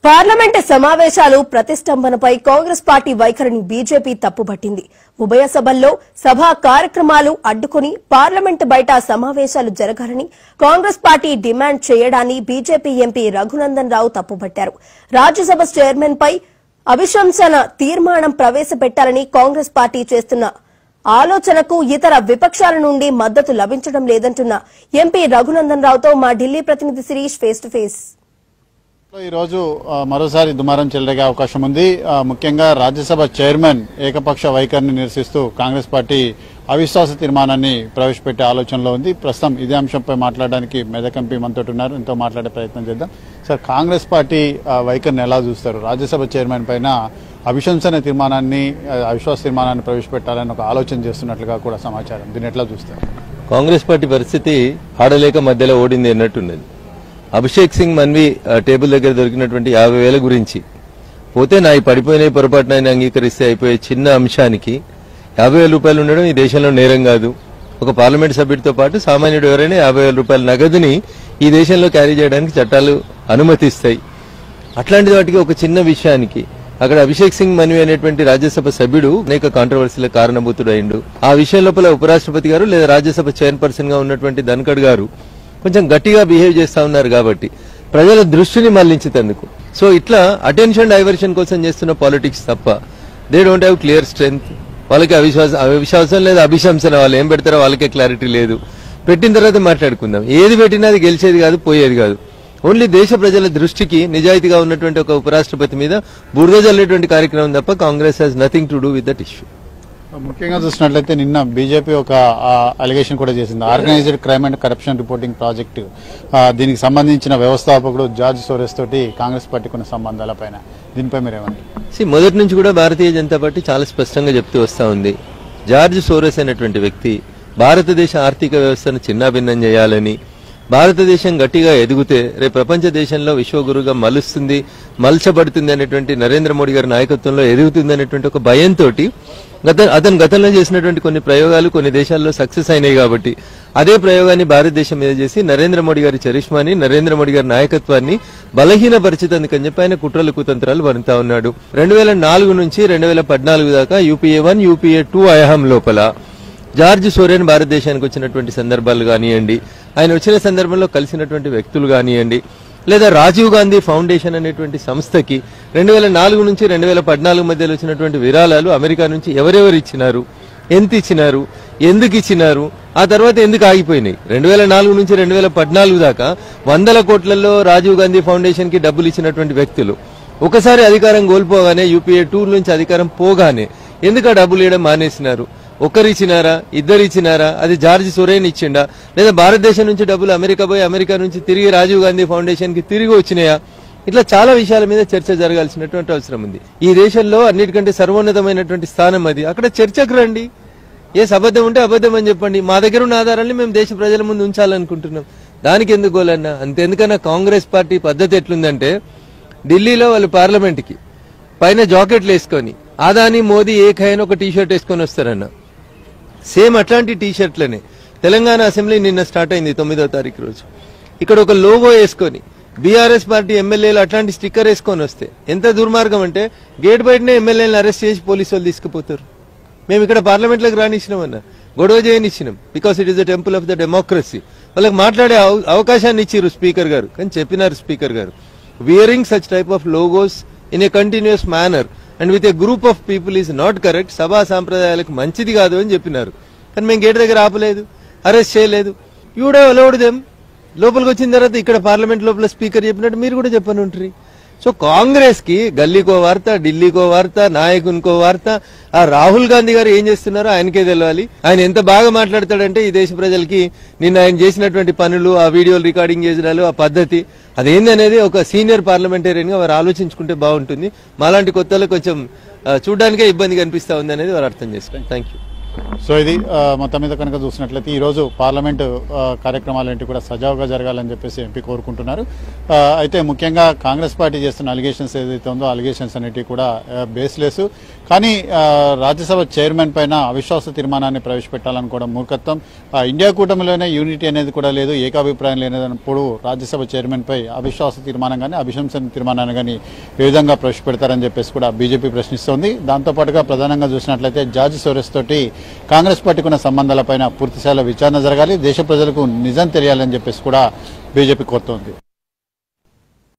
Parliament సమావేశాలు ప్రతిష్టంభనపై Congress party వైఖరిని BJP తప్పుపట్టింది. ఉభయ సభల్లో సభా కార్యక్రమాలు అడ్డుకుని పార్లమెంట్ బయట సమావేశాలు జరగాలని కాంగ్రెస్ పార్టీ డిమాండ్ చేయడాన్ని BJP MP Raghunandan Rao తప్పుపట్టారు. Rajya Sabha chairman పై అవిశ్వాసన తీర్మానం ప్రవేశపెట్టాలని కాంగ్రెస్ పార్టీ చేస్తున్న ఆలోచనకు ఇతర విపక్షాల నుండి మద్దతు లభించడం లేదంటున్న ఎంపీ రఘునందన్ రావుతో మా ఢిల్లీ ప్రతినిధి శిరీష్ ఫేస్ టు ఫేస్. ఈ రోజు మరోసారి దుమారం చెలరేగే అవకాశం ఉంది. ముఖ్యంగా రాజ్యసభ చైర్మన్ ఏకపక్ష వైఖరిని నిరసిస్తూ కాంగ్రెస్ పార్టీ అవిశ్వాస తీర్మానాన్ని ప్రవేశపెట్టే ఆలోచనలో ఉంది. ప్రస్తుతం ఇదే అంశంపై మాట్లాడడానికి మెదక్ ఎంపీ మనతో ఉన్నారు. ఎంతో మాట్లాడే ప్రయత్నం చేద్దాం. సార్, కాంగ్రెస్ పార్టీ వైఖరిని ఎలా చూస్తారు? రాజ్యసభ చైర్మన్ పైన అవిశ్వాస తీర్మానాన్ని ప్రవేశపెట్టాలని ఒక ఆలోచన చేస్తున్నట్లుగా కూడా సమాచారం. దీన్ని ఎట్లా చూస్తారు? కాంగ్రెస్ పార్టీ పరిస్థితి ఆడలేక మధ్యలో ఓడింది అన్నట్టున్నది. అభిషేక్ సింగ్ మన్వి టేబుల్ దగ్గర దొరికినటువంటి 50,000 గురించి పోతే నా పడిపోయిన పొరపాటున అంగీకరిస్తే అయిపోయే చిన్న అంశానికి 50,000 రూపాయలు ఉండడం ఈ దేశంలో నేరం కాదు. ఒక పార్లమెంట్ సభ్యుడితో పాటు సామాన్యుడు ఎవరైనా 50,000 రూపాయల నగదుని ఈ దేశంలో క్యారీ చేయడానికి చట్టాలు అనుమతిస్తాయి. అట్లాంటి వాటికి ఒక చిన్న విషయానికి అక్కడ అభిషేక్ సింగ్ మన్వి అనేటువంటి రాజ్యసభ సభ్యుడు అనేక కాంట్రవర్సీల కారణభూతుడైండు. ఆ విషయం లోపల ఉపరాష్ట్రపతి గారు లేదా రాజ్యసభ చైర్పర్సన్ గా ఉన్నటువంటి ధన్ఖడ్ గారు కొంచెం గట్టిగా బిహేవ్ చేస్తా ఉన్నారు కాబట్టి ప్రజల దృష్టిని మళ్లించేందుకు. సో ఇట్లా అటెన్షన్ డైవర్షన్ కోసం చేస్తున్న పాలిటిక్స్ తప్ప they don't have clear strength. వాళ్ళకి అవిశ్వాసం లేదా అభిశంసన వాళ్ళు ఏం పెడతారో వాళ్ళకే క్లారిటీ లేదు. పెట్టిన తర్వాత మాట్లాడుకుందాం. ఏది పెట్టినా అది గెలిచేది కాదు, పోయేది కాదు. ఓన్లీ దేశ ప్రజల దృష్టికి నిజాయితీగా ఉన్నటువంటి ఒక ఉపరాష్ట్రపతి మీద బురద జల్లేటువంటి కార్యక్రమం తప్ప Congress has nothing to do with that issue. ముఖ్యంగా చూసినట్లయితే నిన్న బీజేపీ ఒక అలిగేషన్ కూడా చేసింది. Organised crime and corruption reporting project, దీనికి సంబంధించిన వ్యవస్థాపకుడు జార్జ్ సోరెస్ తోటి కాంగ్రెస్ పార్టీకి ఉన్న సంబంధాలపైన దీనిపై మీరేమంటారు? మొదటి నుంచి కూడా భారతీయ జనతా పార్టీ చాలా స్పష్టంగా చెప్తూ వస్తా ఉంది. జార్జ్ సోరెస్ అనేటువంటి వ్యక్తి భారతదేశ ఆర్థిక వ్యవస్థను చిన్నాభిన్నం చేయాలని, భారతదేశం గట్టిగా ఎదిగితే రేపు ప్రపంచ దేశంలో విశ్వగురుగా మలచబడుతుంది అనేటువంటి నరేంద్ర మోడీ గారి నాయకత్వంలో ఎదుగుతుంది అనేటువంటి ఒక భయంతో అతను గతంలో చేసినటువంటి కొన్ని ప్రయోగాలు కొన్ని దేశాల్లో సక్సెస్ అయినాయి కాబట్టి అదే ప్రయోగాన్ని భారతదేశం మీద చేసి నరేంద్ర మోడీ గారి చరిష్మాని, నరేంద్ర మోడీ గారి నాయకత్వాన్ని బలహీనపరిచేందుకని చెప్పి ఆయన కుట్రలు కుతంత్రాలు పడుతా ఉన్నాడు. 2004 నుంచి 2014 దాకా UPA 1, UPA 2 హయాం లోపల జార్జ్ సోరెన్ భారతదేశానికి వచ్చినటువంటి సందర్భాలు కానివ్వండి, ఆయన వచ్చిన సందర్భంలో కలిసినటువంటి వ్యక్తులు కానివ్వండి, లేదా రాజీవ్ గాంధీ ఫౌండేషన్ అనేటువంటి సంస్థకి 2004 నుంచి 2014 మధ్యలో వచ్చినటువంటి విరాళాలు అమెరికా నుంచి ఎవరెవరు ఇచ్చినారు, ఎంత ఇచ్చినారు, ఎందుకు ఇచ్చినారు, ఆ తర్వాత ఎందుకు ఆగిపోయినాయి. 2004 నుంచి 2014 దాకా 100 కోట్లలో రాజీవ్ గాంధీ ఫౌండేషన్ కి డబ్బులు ఇచ్చినటువంటి వ్యక్తులు ఒకసారి అధికారం కోల్పోగానే UPA 2 నుంచి అధికారం పోగానే ఎందుకు ఆ డబ్బులు ఇవ్వడం మానేసినారు? ఒకరిచ్చినారా, ఇద్దరిచ్చినారా, అది జార్జ్ సోరెన్ ఇచ్చిండా, లేదా భారతదేశం నుంచి డబ్బులు అమెరికా పోయి అమెరికా నుంచి తిరిగి రాజీవ్ గాంధీ ఫౌండేషన్ కి తిరిగి వచ్చినాయా? ఇట్లా చాలా విషయాల మీద చర్చ జరగాల్సినటువంటి అవసరం ఉంది. ఈ దేశంలో అన్నిటికంటే సర్వోన్నతమైనటువంటి స్థానం అది. అక్కడ చర్చకు రండి. ఏ అబద్ధం ఉంటే అబద్ధం అని చెప్పండి. మా దగ్గర ఉన్న ఆధారాన్ని మేము దేశ ప్రజల ముందు ఉంచాలనుకుంటున్నాం. దానికి ఎందుకు గోలన్నా? అంతెందుకన్నా కాంగ్రెస్ పార్టీ పద్ధతి ఎట్లుందంటే, ఢిల్లీలో వాళ్ళు పార్లమెంట్ కి పైన జాకెట్లు వేసుకొని ఆదాని మోదీ ఏకైనా ఒక టీషర్ట్ వేసుకొని వస్తారన్న. సేమ్ అట్లాంటి టీషర్ట్లనే తెలంగాణ అసెంబ్లీ నిన్న స్టార్ట్ అయింది 9వ తారీఖు రోజు. ఇక్కడ ఒక లోగో వేసుకొని బీఆర్ఎస్ పార్టీ ఎమ్మెల్యేలు అట్లాంటి స్టిక్కర్ వేసుకొని వస్తే ఎంత దుర్మార్గం అంటే, గేట్ బయటనే ఎమ్మెల్యేలను అరెస్ట్ చేసి పోలీసు వాళ్ళు తీసుకుపోతారు. మేము ఇక్కడ పార్లమెంట్ లోకి రానిచ్చినామన్నా, గొడవ చేయనిచ్చినాం. Because it is the temple of the democracy. వాళ్ళకి మాట్లాడే అవకాశాన్ని ఇచ్చిరు స్పీకర్ గారు. కానీ చెప్పినారు స్పీకర్ గారు, wearing such type of logos in a continuous manner and with a group of people is not correct, సభా సాంప్రదాయాలకు మంచిది కాదు అని చెప్పినారు. కానీ మేము గేట్ దగ్గర ఆపలేదు, అరెస్ట్ చేయలేదు. You would have allowed them. లోపలికి వచ్చిన తర్వాత ఇక్కడ పార్లమెంట్ లోపల స్పీకర్ చెప్పినట్టు మీరు కూడా చెప్పని ఉంటారు. సో కాంగ్రెస్ కి గల్లీకో వార్త, ఢిల్లీకో వార్త, నాయకునికో వార్త. ఆ రాహుల్ గాంధీ గారు ఏం చేస్తున్నారో ఆయనకే తెలియాలి. ఆయన ఎంత బాగా మాట్లాడతాడంటే ఈ దేశ ప్రజలకి నిన్న ఆయన చేసినటువంటి పనులు, ఆ వీడియోలు రికార్డింగ్ చేసినారు, ఆ పద్ధతి అదేందనేది ఒక సీనియర్ పార్లమెంటేరియన్ గా వారు ఆలోచించుకుంటే బాగుంటుంది. మాలాంటి కొత్తలో కొంచెం చూడడానికే ఇబ్బంది కనిపిస్తా ఉంది అనేది వారు అర్థం చేసుకోండి. Thank you. సో ఇది మొత్తం మీద కనుక చూసినట్లయితే ఈ రోజు పార్లమెంటు కార్యక్రమాలేంటి కూడా సజావుగా జరగాలని చెప్పేసి ఎంపీ కోరుకుంటున్నారు. అయితే ముఖ్యంగా కాంగ్రెస్ పార్టీ చేస్తున్న అలిగేషన్స్ ఏదైతే ఉందో అలిగేషన్స్ అనేటివి కూడా బేస్లెస్. కానీ రాజ్యసభ చైర్మన్ పైన అవిశ్వాస తీర్మానాన్ని ప్రవేశపెట్టాలనుకోవడం మూర్ఖత్వం. ఇండియా కూటమిలోనే యూనిటీ అనేది కూడా లేదు, ఏకాభిప్రాయం లేనప్పుడు రాజ్యసభ చైర్మన్ పై అవిశ్వాస తీర్మానం కానీ అభిశంసన తీర్మానాన్ని కానీ ఏ విధంగా ప్రవేశపెడతారని చెప్పేసి కూడా బీజేపీ ప్రశ్నిస్తోంది. దాంతోపాటుగా ప్రధానంగా చూసినట్లయితే జార్జ్ సోరెస్ తోటి కాంగ్రెస్ పార్టీకి ఉన్న సంబంధాలపైన పూర్తిస్థాయిలో విచారణ జరగాలి, దేశ ప్రజలకు నిజం తెలియాలని చెప్పేసి కూడా బీజేపీ కోరుతోంది.